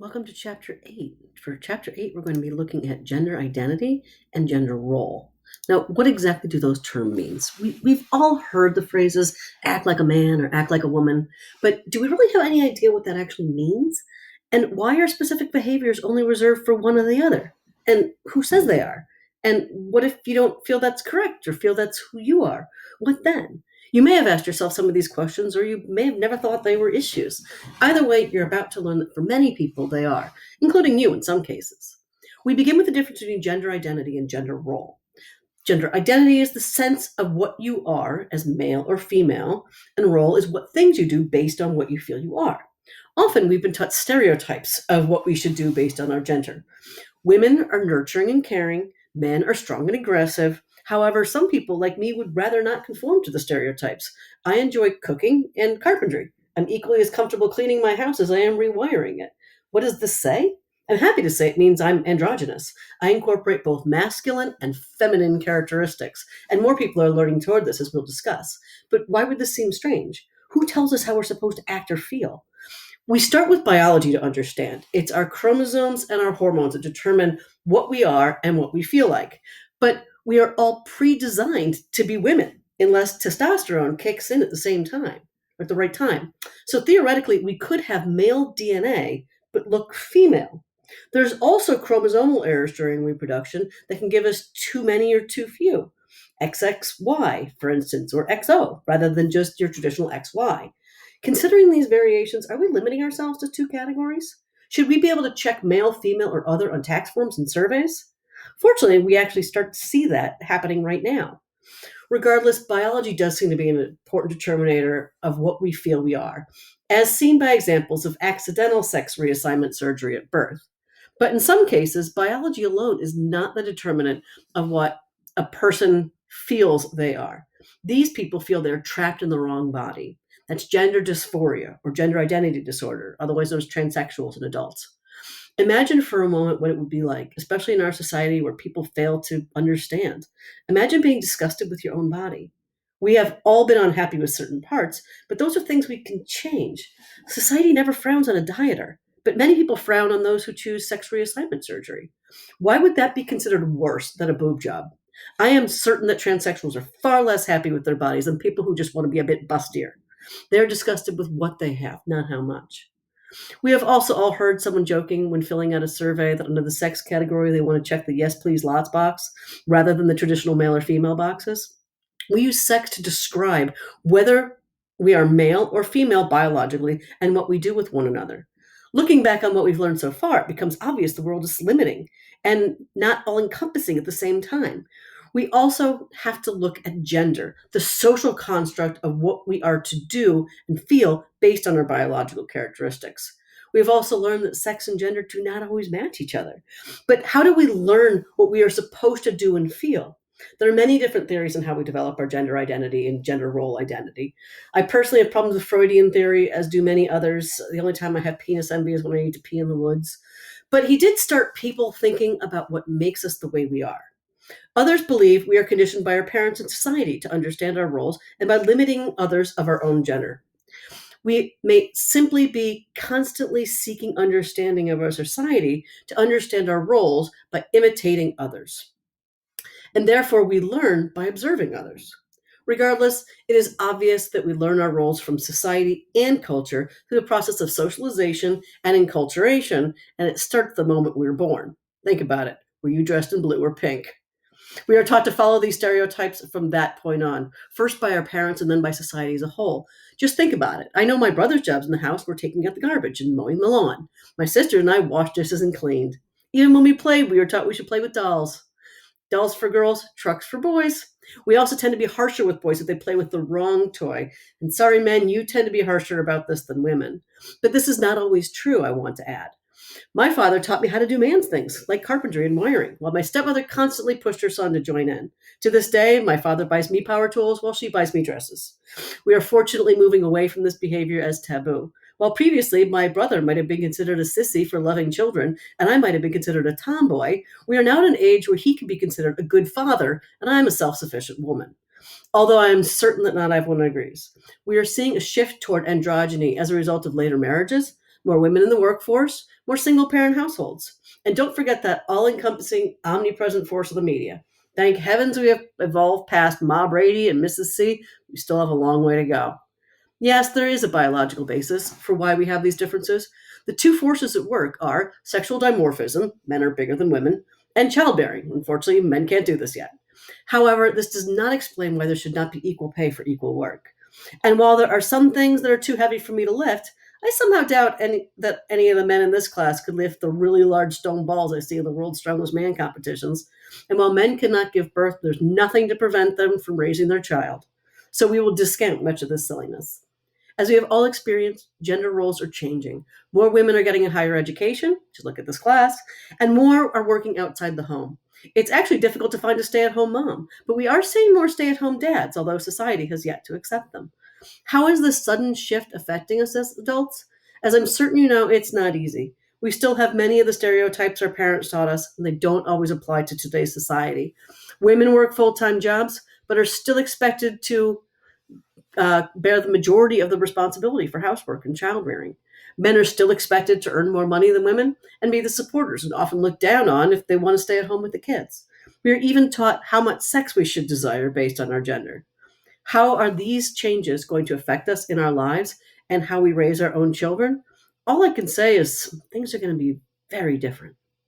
Welcome to Chapter 8. For Chapter 8, we're going to be looking at gender identity and gender role. Now, what exactly do those terms mean? We've all heard the phrases act like a man or act like a woman, but do we really have any idea what that actually means? And why are specific behaviors only reserved for one or the other? And who says they are? And what if you don't feel that's correct or feel that's who you are? What then? You may have asked yourself some of these questions, or you may have never thought they were issues. Either way, you're about to learn that for many people they are, including you in some cases. We begin with the difference between gender identity and gender role. Gender identity is the sense of what you are as male or female, and role is what things you do based on what you feel you are. Often we've been taught stereotypes of what we should do based on our gender. Women are nurturing and caring, men are strong and aggressive. However, some people, like me, would rather not conform to the stereotypes. I enjoy cooking and carpentry. I'm equally as comfortable cleaning my house as I am rewiring it. What does this say? I'm happy to say it means I'm androgynous. I incorporate both masculine and feminine characteristics, and more people are learning toward this, as we'll discuss. But why would this seem strange? Who tells us how we're supposed to act or feel? We start with biology to understand. It's our chromosomes and our hormones that determine what we are and what we feel like. But we are all pre-designed to be women unless testosterone kicks in at the same time, at the right time. So theoretically, we could have male DNA but look female. There's also chromosomal errors during reproduction that can give us too many or too few. XXY, for instance, or XO, rather than just your traditional XY. Considering these variations, are we limiting ourselves to two categories? Should we be able to check male, female, or other on tax forms and surveys? Fortunately, we actually start to see that happening right now. Regardless, biology does seem to be an important determinator of what we feel we are, as seen by examples of accidental sex reassignment surgery at birth. But in some cases, biology alone is not the determinant of what a person feels they are. These people feel they're trapped in the wrong body. That's gender dysphoria or gender identity disorder, otherwise known as transsexuals in adults. Imagine for a moment what it would be like, especially in our society where people fail to understand. Imagine being disgusted with your own body. We have all been unhappy with certain parts, but those are things we can change. Society never frowns on a dieter, but many people frown on those who choose sex reassignment surgery. Why would that be considered worse than a boob job? I am certain that transsexuals are far less happy with their bodies than people who just want to be a bit bustier. They're disgusted with what they have, not how much. We have also all heard someone joking when filling out a survey that under the sex category they want to check the yes please lots box rather than the traditional male or female boxes. We use sex to describe whether we are male or female biologically and what we do with one another. Looking back on what we've learned so far, it becomes obvious the world is limiting and not all encompassing at the same time. We also have to look at gender, the social construct of what we are to do and feel based on our biological characteristics. We've also learned that sex and gender do not always match each other. But how do we learn what we are supposed to do and feel? There are many different theories on how we develop our gender identity and gender role identity. I personally have problems with Freudian theory, as do many others. The only time I have penis envy is when I need to pee in the woods. But he did start people thinking about what makes us the way we are. Others believe we are conditioned by our parents and society to understand our roles and by limiting others of our own gender. We may simply be constantly seeking understanding of our society to understand our roles by imitating others. And therefore, we learn by observing others. Regardless, it is obvious that we learn our roles from society and culture through the process of socialization and enculturation, and it starts the moment we were born. Think about it. Were you dressed in blue or pink? We are taught to follow these stereotypes from that point on, first by our parents and then by society as a whole. Just think about it. I know my brother's jobs in the house were taking out the garbage and mowing the lawn. My sister and I washed dishes and cleaned. Even when we played, we were taught we should play with dolls. Dolls for girls, trucks for boys. We also tend to be harsher with boys if they play with the wrong toy. And sorry, men, you tend to be harsher about this than women. But this is not always true, I want to add. My father taught me how to do man's things, like carpentry and wiring, while my stepmother constantly pushed her son to join in. To this day, my father buys me power tools while she buys me dresses. We are fortunately moving away from this behavior as taboo. While previously my brother might have been considered a sissy for loving children, and I might have been considered a tomboy, we are now at an age where he can be considered a good father, and I am a self-sufficient woman. Although I am certain that not everyone agrees. We are seeing a shift toward androgyny as a result of later marriages, More women in the workforce, more single parent households. And don't forget that all encompassing, omnipresent force of the media. Thank heavens we have evolved past Ma Brady and Mrs. C. We still have a long way to go. Yes, there is a biological basis for why we have these differences. The two forces at work are sexual dimorphism, men are bigger than women, and childbearing. Unfortunately, men can't do this yet. However, this does not explain why there should not be equal pay for equal work. And while there are some things that are too heavy for me to lift, I somehow doubt that any of the men in this class could lift the really large stone balls I see in the world's strongest man competitions. And while men cannot give birth, there's nothing to prevent them from raising their child. So we will discount much of this silliness. As we have all experienced, gender roles are changing. More women are getting a higher education, just look at this class, and more are working outside the home. It's actually difficult to find a stay at home mom, but we are seeing more stay at home dads, although society has yet to accept them. How is this sudden shift affecting us as adults? As I'm certain you know, it's not easy. We still have many of the stereotypes our parents taught us, and they don't always apply to today's society. Women work full time jobs, but are still expected to bear the majority of the responsibility for housework and child rearing. Men are still expected to earn more money than women and be the supporters and often looked down on if they want to stay at home with the kids. We are even taught how much sex we should desire based on our gender. How are these changes going to affect us in our lives and how we raise our own children? All I can say is things are going to be very different.